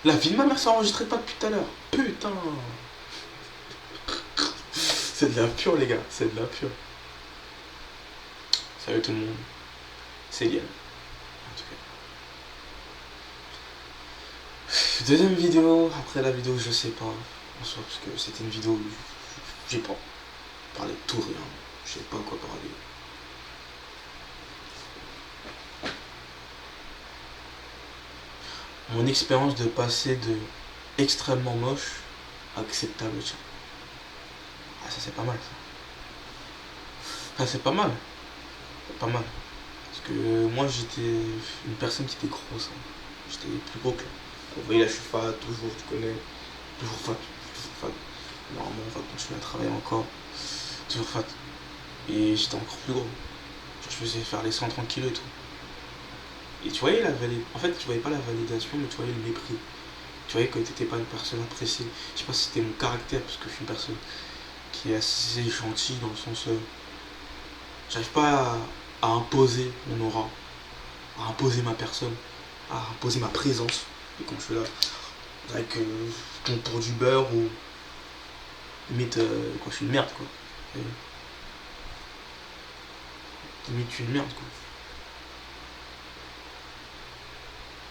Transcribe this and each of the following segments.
La vie de ma mère s'est enregistrée pas depuis tout à l'heure. Putain. C'est de la pure, les gars. C'est de la pure. Salut tout le monde. C'est Liane. En tout cas. Deuxième vidéo. Après la vidéo, je sais pas. En soi, parce que c'était une vidéo où j'ai pas parlé de tout, rien. Je sais pas quoi parler. Mon expérience de passer de extrêmement moche à acceptable, tiens. Ah, ça c'est pas mal, ça. Ah, c'est pas mal. C'est pas mal. Parce que moi j'étais une personne qui était grosse. Hein. J'étais plus gros que là. Vous voyez là, je suis fat, toujours, tu connais. Toujours fat. Toujours fat. Normalement, on va continuer à travailler encore. Toujours fat. Et j'étais encore plus gros. Genre, je faisais faire les 130 kilos et tout. Et tu voyais la validation. En fait, tu voyais pas la validation, mais tu voyais le mépris. Tu voyais que t'étais pas une personne appréciée. Je sais pas si c'était mon caractère, parce que je suis une personne qui est assez gentille dans le sens. J'arrive pas à imposer mon aura, à imposer ma personne, à imposer ma présence. Et quand je suis là, avec je compte pour du beurre ou limite quand je suis une merde quoi. Et, limite je suis une merde quoi.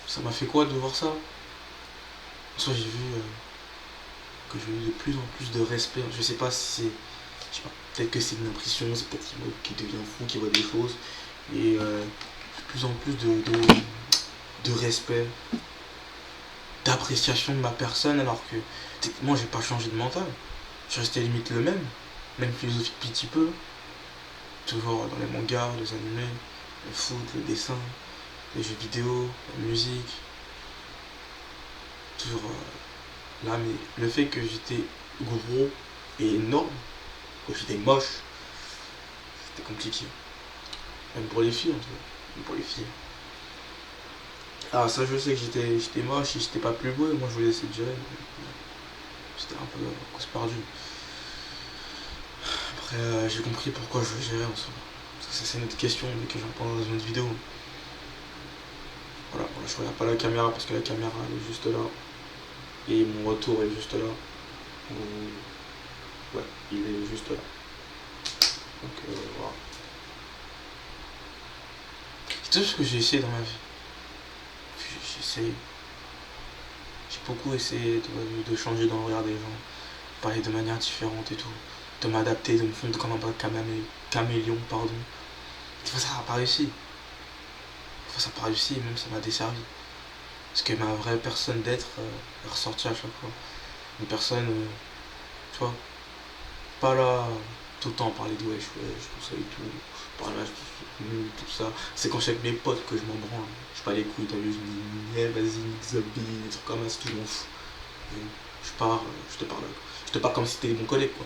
Ça m'a fait quoi de voir ça? En soi j'ai vu que j'ai eu de plus en plus de respect. Je sais pas si c'est. Je sais pas, peut-être que c'est une impression, c'est peut-être Imo qui devient fou, qui voit des choses. Et de plus en plus de respect, d'appréciation de ma personne alors que techniquement j'ai pas changé de mental. Je restais limite le même philosophie depuis petit peu. Toujours dans les mangas, les animés, le foot, le dessin, les jeux vidéo, la musique. Toujours là, mais le fait que j'étais gros et énorme, que j'étais moche, c'était compliqué. Même pour les filles en tout cas. Même pour les filles. Ah ça je sais que j'étais moche et j'étais pas plus beau et moi je voulais essayer de gérer. C'était un peu cause perdue. Après j'ai compris pourquoi je gérais en soi. Ça c'est une autre question mais que j'en parle dans une autre vidéo. Voilà, je regarde pas la caméra parce que la caméra elle est juste là. Et mon retour est juste là. Ouais, il est juste là. Donc voilà. C'est tout ce que j'ai essayé dans ma vie. J'ai essayé. J'ai beaucoup essayé de changer dans le regard des gens. Parler de manière différente et tout. De m'adapter, de me fondre comme un caméléon, pardon. Des fois ça n'a pas réussi. Des fois ça n'a pas réussi et même ça m'a desservi. Parce que ma vraie personne d'être est ressortie à chaque fois. Une personne, tu vois, pas là tout le temps parler de wesh, tout ça et tout. Par là, tout ça. C'est quand je suis avec mes potes que je m'en branle. Je pas les couilles, t'as vu, je me dis, eh, vas-y, nique Zombie, des trucs comme ça, je m'en fous. Je pars, je te parle. Je te parle comme si t'étais mon collègue, quoi.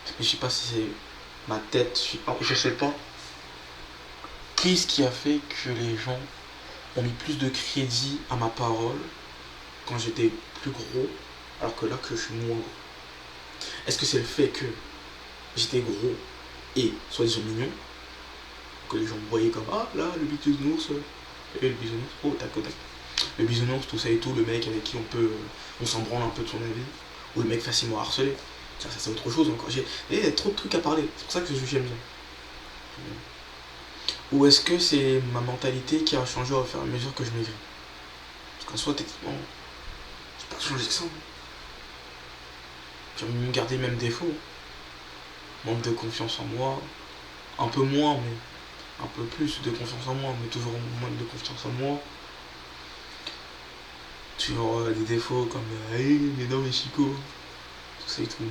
Mais je sais pas si c'est ma tête, je sais pas. Qu'est-ce qui a fait que les gens ont mis plus de crédit à ma parole quand j'étais plus gros, alors que là que je suis moins gros? Est-ce que c'est le fait que j'étais gros et soi-disant mignon, que les gens me voyaient comme ah là le bisounours, et le bisounours, oh tac tac, le bisounours, tout ça et tout, le mec avec qui on s'en branle un peu de son avis, ou le mec facilement harcelé. Tiens, ça c'est autre chose encore. J'ai trop de trucs à parler, c'est pour ça que j'aime bien. Ou est-ce que c'est ma mentalité qui a changé au fur et à mesure que je maigris? Parce qu'en soi, techniquement, j'ai pas changé que ça. J'ai même gardé le même défaut. Manque de confiance en moi. Un peu moins, mais un peu plus de confiance en moi, mais toujours moins de confiance en moi. Toujours des défauts comme hey, mais non, mais Chico. Tout ça et tout.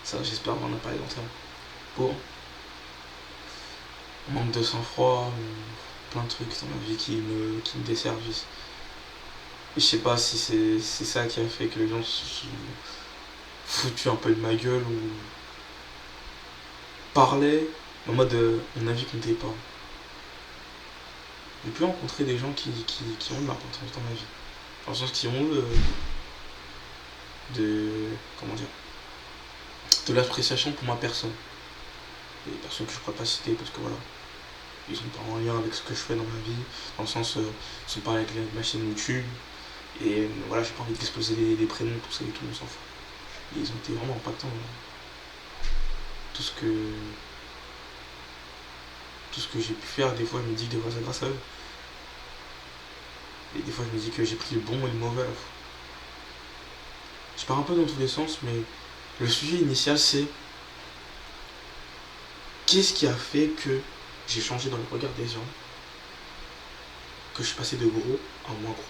Ça, j'espère qu'on en a parlé dans ça. Bon. Manque de sang-froid, plein de trucs dans ma vie qui me desservissent. Et je sais pas si c'est ça qui a fait que les gens se sont foutus un peu de ma gueule ou parlaient en mode mon avis comptait pas. J'ai pu rencontrer des gens qui ont de l'importance dans ma vie. Dans le sens qui ont comment dire, de l'appréciation pour ma personne. Des personnes que je pourrais pas citer parce que voilà, ils sont pas en lien avec ce que je fais dans ma vie. Dans le sens, ils sont pas avec ma chaîne YouTube. Et voilà, j'ai pas envie d'exploser les prénoms, tout ça et tout, on s'en fout. Et ils ont été vraiment impactants. Tout ce que. Tout ce que j'ai pu faire, des fois je me dis que des fois c'est grâce à eux. Et des fois je me dis que j'ai pris le bon et le mauvais à la fois. Je pars un peu dans tous les sens, mais le sujet initial c'est qu'est-ce qui a fait que j'ai changé dans le regard des gens, que je suis passé de gros à moins gros.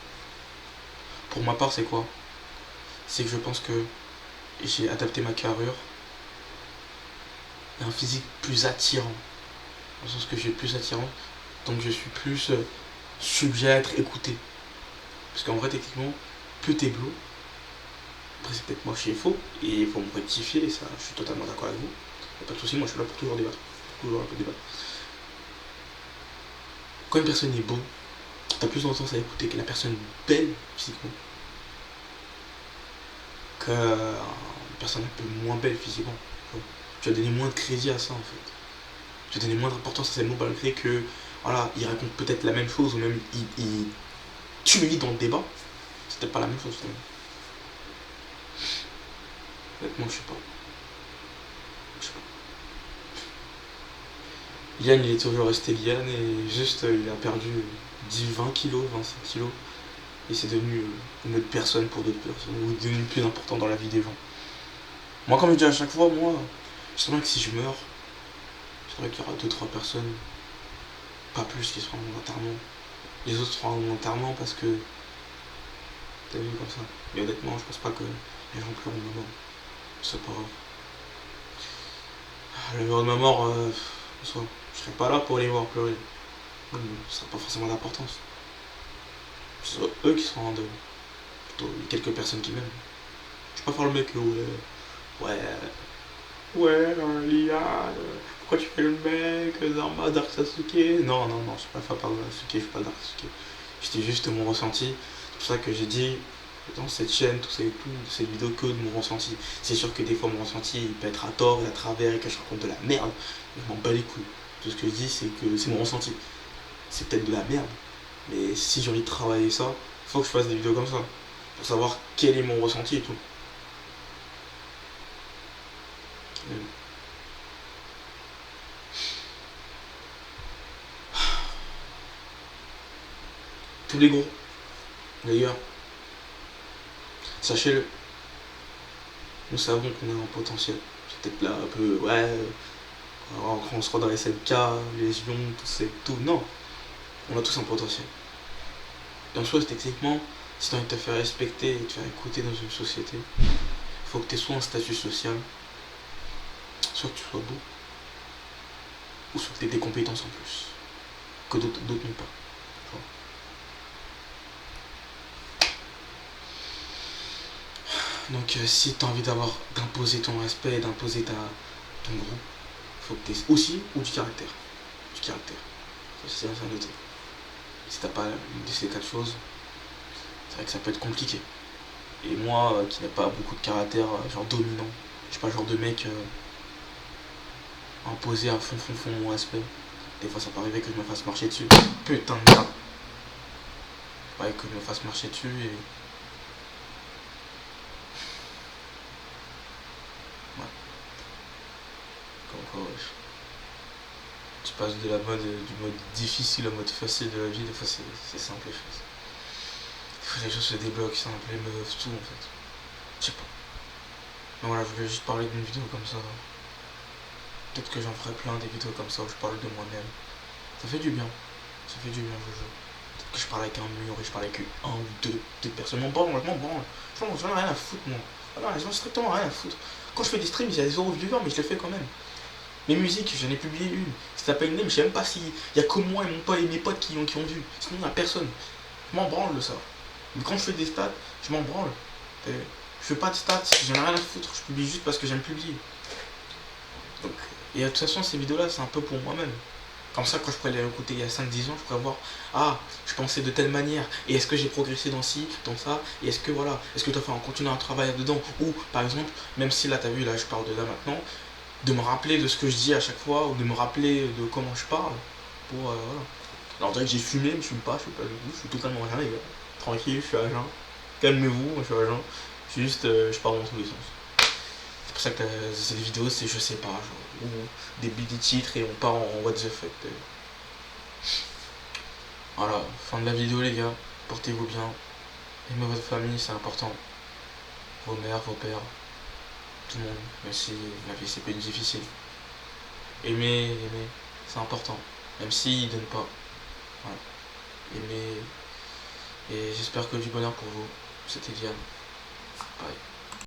Pour ma part, c'est quoi? C'est que je pense que j'ai adapté ma carrure à un physique plus attirant. Dans le sens que j'ai plus attirant, donc je suis plus sujet à être écouté. Parce qu'en vrai, techniquement, plus t'es bleu, après c'est peut-être moi qui est faux, et il faut me rectifier, et ça, je suis totalement d'accord avec vous. Y'a pas de soucis, moi je suis là pour toujours débattre. Toujours là pour débattre. Quand une personne est beau, t'as plus tendance à écouter que la personne belle physiquement qu'une personne un peu moins belle physiquement. Tu vas donner moins de crédit à ça en fait. Tu vas donner moins d'importance à ces mots malgré que voilà, il raconte peut-être la même chose ou même tu le lis dans le débat, c'est peut-être pas la même chose. Honnêtement, je sais pas. Yann, il est toujours resté Yann et juste il a perdu 20 kilos, 25 kilos. Et c'est devenu une autre personne pour d'autres personnes, ou devenu plus important dans la vie des gens. Moi, comme je dis à chaque fois, moi, je sais bien que si je meurs, c'est vrai qu'il y aura 2-3 personnes, pas plus, qui seront à mon enterrement. Les autres seront à mon enterrement parce que. T'as vu comme ça. Mais honnêtement, je pense pas que les gens pleurent de ma mort. C'est pas grave. Le jour de ma mort, je serai pas là pour les voir pleurer. Ça n'a pas forcément d'importance. Ce sont eux qui seront en deuil. Plutôt quelques personnes qui m'aiment. Je vais pas faire le mec, ouais, Liane, pourquoi tu fais le mec, Zarma, Dark Sasuke? Non, je suis pas fan de Sasuke, je suis pas Dark Sasuke. C'était juste mon ressenti. C'est pour ça que j'ai dit dans cette chaîne, tout ça et tout, cette vidéo que de mon ressenti. C'est sûr que des fois mon ressenti il peut être à tort et à travers et que je raconte de la merde. Je m'en bats les couilles. Tout ce que je dis c'est que c'est mon ressenti. C'est peut-être de la merde. Mais si j'ai envie de travailler ça, faut que je fasse des vidéos comme ça. Pour savoir quel est mon ressenti et tout. Tous les gros, d'ailleurs, sachez-le, nous savons qu'on a un potentiel. C'est peut-être là un peu, quand on sera dans les 7K, les Légion, tout. Non, on a tous un potentiel. Et en soi, techniquement, si tu as envie de te faire respecter et de te faire écouter dans une société, il faut que tu aies soit un statut social, soit que tu sois beau, ou soit que tu aies des compétences en plus, que d'autres n'ont pas. Donc si tu as envie d'imposer ton respect, d'imposer ton groupe, il faut que tu aies aussi ou du caractère. Du caractère. Ça, c'est à noter. Si t'as pas une de ces quatre choses, c'est vrai que ça peut être compliqué. Et moi, qui n'ai pas beaucoup de caractère, genre dominant, je suis pas le genre de mec imposé à fond mon respect. Des fois ça peut arriver que je me fasse marcher dessus. Putain de merde. Ouais, que je me fasse marcher dessus et. Ouais. Comme quoi, ouais. Tu passes de du mode difficile au mode facile de la vie, des fois c'est simple les choses. Des fois les choses se débloquent, simple, les meufs, tout en fait. Je sais pas. Mais voilà, je voulais juste parler d'une vidéo comme ça. Peut-être que j'en ferai plein des vidéos comme ça où je parle de moi-même. Ça fait du bien. Ça fait du bien, je jure. Peut-être que je parle avec un mur et je parle avec un ou deux personnes. Je m'en branle. J'en ai rien à foutre, moi. Voilà, j'en ai strictement rien à foutre. Quand je fais des streams, j'ai 0 viewers, mais je le fais quand même. Mes musiques, j'en ai publié une. Ça s'appelle Name, je sais même pas s'il y a que moi et mon pote et mes potes qui ont vu. Sinon, il n'y a personne. Je m'en branle de ça. Mais quand je fais des stats, je m'en branle. Je fais pas de stats, j'en ai rien à foutre. Je publie juste parce que j'aime publier. Donc, et de toute façon, ces vidéos-là, c'est un peu pour moi-même. Comme ça, quand je pourrais les écouter il y a 5-10 ans, je pourrais voir, je pensais de telle manière, et est-ce que j'ai progressé dans ci, dans ça, et est-ce que voilà, est-ce que tu as fait en continuant à travailler dedans, ou par exemple, même si là, tu as vu, là, je parle de là maintenant, de me rappeler de ce que je dis à chaque fois, ou de me rappeler de comment je parle, pour, voilà. Alors, on dirait que j'ai fumé, mais je fume pas, je suis totalement à jeun, les gars. Tranquille, je suis à jeun. calmez-vous, je suis agent. Juste, je pars dans tous les sens. C'est pour ça que cette vidéo, c'est je sais pas, genre, ou des titres et on part en what the fuck. Voilà, fin de la vidéo les gars, portez-vous bien, aimez votre famille, c'est important. Vos mères, vos pères, tout le monde, même si la vie c'est plus difficile. Aimez, c'est important, même s'ils ne donnent pas. Voilà. Aimez, et j'espère que du bonheur pour vous. C'était Diane. Bye.